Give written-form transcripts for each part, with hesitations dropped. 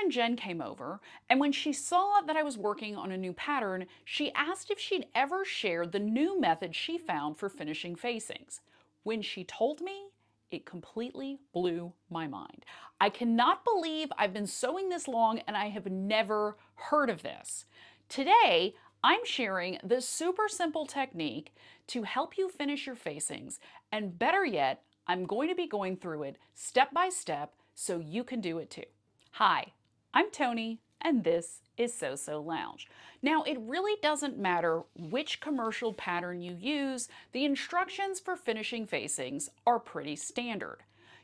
friend Jen came over, and when she saw that I was working on a new pattern, she asked if she'd ever shared the new method she found for finishing facings. When she told me, it completely blew my mind. I cannot believe I've been sewing this long and I have never heard of this. Today, I'm sharing this super simple technique to help you finish your facings, and better yet, I'm going to be going through it step by step so you can do it too. Hi, I'm Tony, and this is Sew Sew Lounge. Now, it really doesn't matter which commercial pattern you use, the instructions for finishing facings are pretty standard.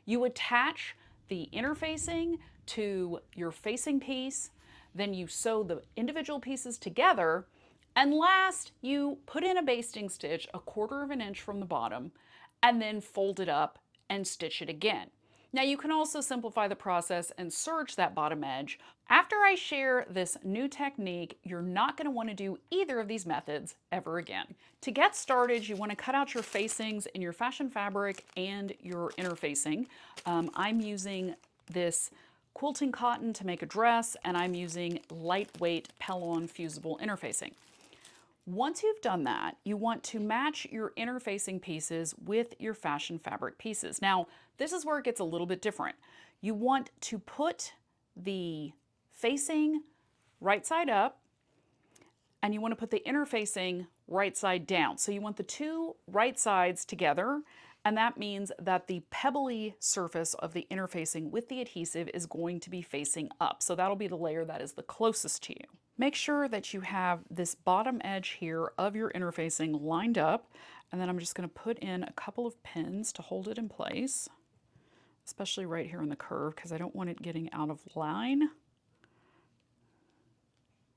You attach the interfacing to your facing piece, then you sew the individual pieces together, and last, you put in a basting stitch 1/4 of an inch from the bottom, and then fold it up and stitch it again. Now you can also simplify the process and serge that bottom edge. After I share this new technique, you're not going to want to do either of these methods ever again. To get started, you want to cut out your facings in your fashion fabric and your interfacing. I'm using this quilting cotton to make a dress, and I'm using lightweight Pellon fusible interfacing. Once you've done that, you want to match your interfacing pieces with your fashion fabric pieces. Now, this is where it gets a little bit different. You want to put the facing right side up, and you want to put the interfacing right side down. So you want the two right sides together, and that means that the pebbly surface of the interfacing with the adhesive is going to be facing up. So that'll be the layer that is the closest to you. Make sure that you have this bottom edge here of your interfacing lined up, and then I'm just going to put in a couple of pins to hold it in place, especially right here in the curve because I don't want it getting out of line.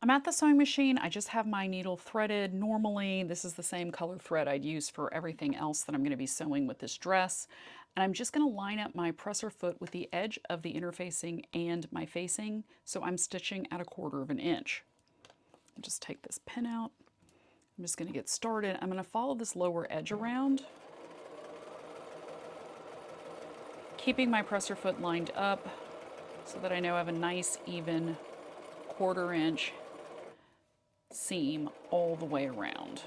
I'm at the sewing machine. I just have my needle threaded. Normally, this is the same color thread I'd use for everything else that I'm going to be sewing with this dress. And I'm just going to line up my presser foot with the edge of the interfacing and my facing, so I'm stitching at 1/4 of an inch. I'll just take this pin out. I'm just going to get started. I'm going to follow this lower edge around, keeping my presser foot lined up so that I know I have a nice even 1/4 inch seam all the way around.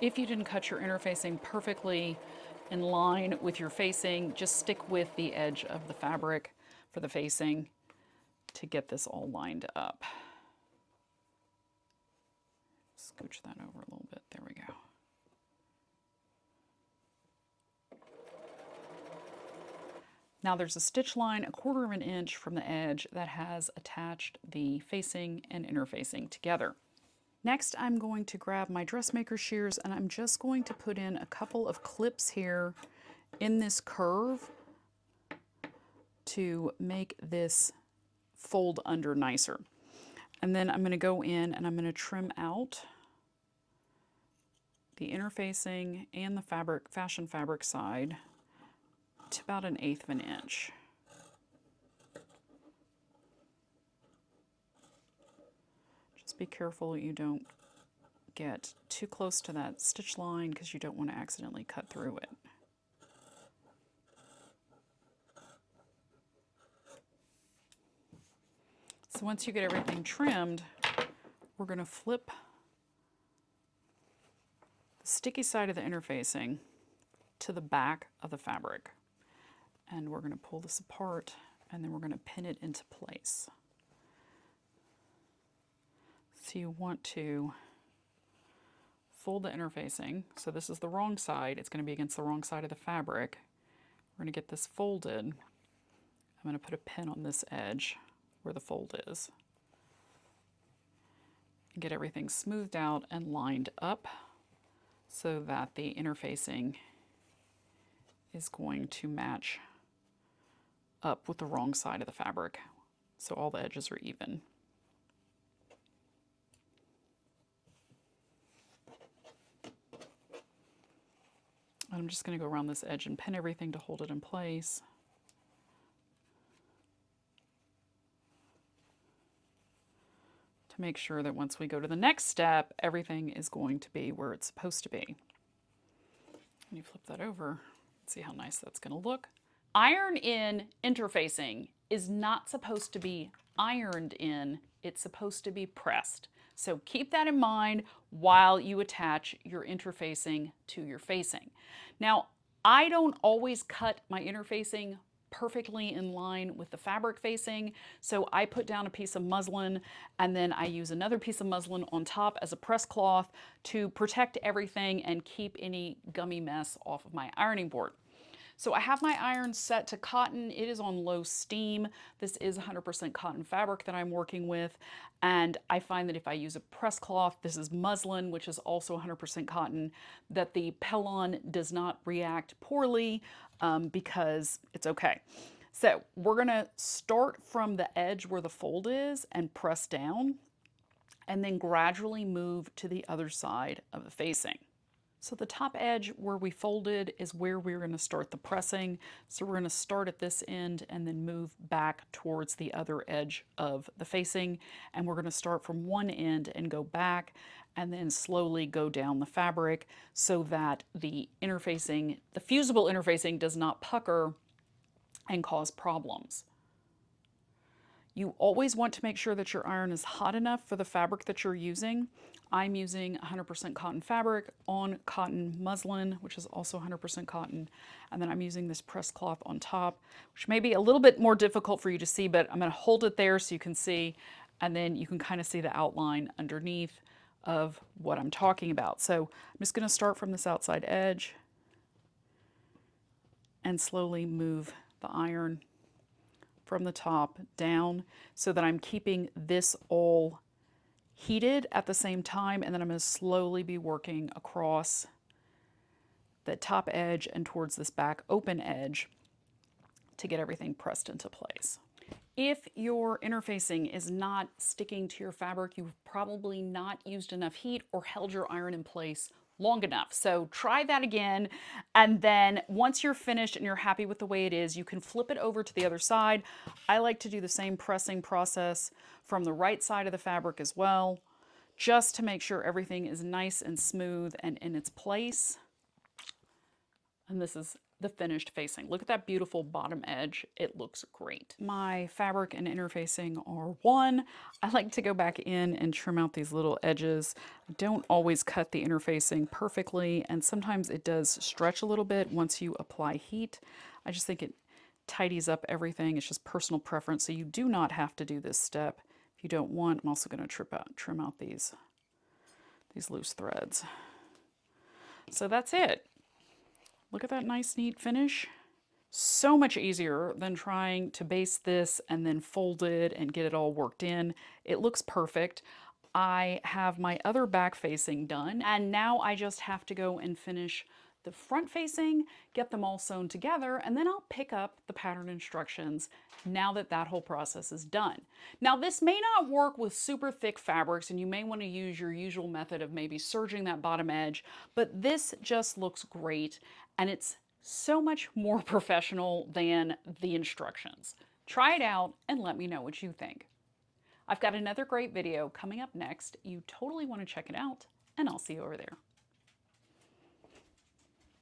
If you didn't cut your interfacing perfectly in line with your facing, just stick with the edge of the fabric for the facing to get this all lined up. Scooch that over a little bit. There we go. Now there's a stitch line 1/4 of an inch from the edge that has attached the facing and interfacing together. Next, I'm going to grab my dressmaker shears, and I'm just going to put in a couple of clips here in this curve to make this fold under nicer. And then I'm going to go in and I'm going to trim out the interfacing and the fashion fabric side to about 1/8 of an inch. Just be careful you don't get too close to that stitch line because you don't want to accidentally cut through it. So once you get everything trimmed, we're going to flip the sticky side of the interfacing to the back of the fabric. And we're going to pull this apart, and then we're going to pin it into place. So you want to fold the interfacing. So this is the wrong side. It's going to be against the wrong side of the fabric. We're going to get this folded. I'm going to put a pin on this edge where the fold is. And get everything smoothed out and lined up so that the interfacing is going to match up with the wrong side of the fabric, so all the edges are even. I'm just going to go around this edge and pin everything to hold it in place. To make sure that once we go to the next step, everything is going to be where it's supposed to be. And you flip that over, see how nice that's going to look. Iron-in interfacing is not supposed to be ironed in, it's supposed to be pressed. So keep that in mind while you attach your interfacing to your facing. Now, I don't always cut my interfacing perfectly in line with the fabric facing, so I put down a piece of muslin and then I use another piece of muslin on top as a press cloth to protect everything and keep any gummy mess off of my ironing board. So I have my iron set to cotton. It is on low steam. This is 100% cotton fabric that I'm working with. And I find that if I use a press cloth, this is muslin, which is also 100% cotton, that the Pellon does not react poorly because it's okay. So we're gonna start from the edge where the fold is and press down, and then gradually move to the other side of the facing. So the top edge where we folded is where we're going to start the pressing. So we're going to start at this end and then move back towards the other edge of the facing. And we're going to start from one end and go back and then slowly go down the fabric so that the interfacing, the fusible interfacing, does not pucker and cause problems. You always want to make sure that your iron is hot enough for the fabric that you're using. I'm using 100% cotton fabric on cotton muslin, which is also 100% cotton. And then I'm using this press cloth on top, which may be a little bit more difficult for you to see, but I'm going to hold it there so you can see, and then you can kind of see the outline underneath of what I'm talking about. So I'm just going to start from this outside edge and slowly move the iron from the top down so that I'm keeping this all heated at the same time, and then I'm going to slowly be working across the top edge and towards this back open edge to get everything pressed into place. If your interfacing is not sticking to your fabric, you've probably not used enough heat or held your iron in place long enough. So try that again, and then once you're finished and you're happy with the way it is, you can flip it over to the other side. I like to do the same pressing process from the right side of the fabric as well, just to make sure everything is nice and smooth and in its place. And this is the finished facing. Look at that beautiful bottom edge. It looks great. My fabric and interfacing are one. I like to go back in and trim out these little edges. I don't always cut the interfacing perfectly, and sometimes it does stretch a little bit once you apply heat. I just think it tidies up everything. It's just personal preference, so you do not have to do this step if you don't want. I'm also going to trim out these loose threads. So that's it. Look at that nice, neat finish. So much easier than trying to base this and then fold it and get it all worked in. It looks perfect. I have my other back facing done, and now I just have to go and finish the front facing, get them all sewn together, and then I'll pick up the pattern instructions now that that whole process is done. Now, this may not work with super thick fabrics, and you may want to use your usual method of maybe serging that bottom edge, but this just looks great, and it's so much more professional than the instructions. Try it out and let me know what you think. I've got another great video coming up next. You totally want to check it out, and I'll see you over there.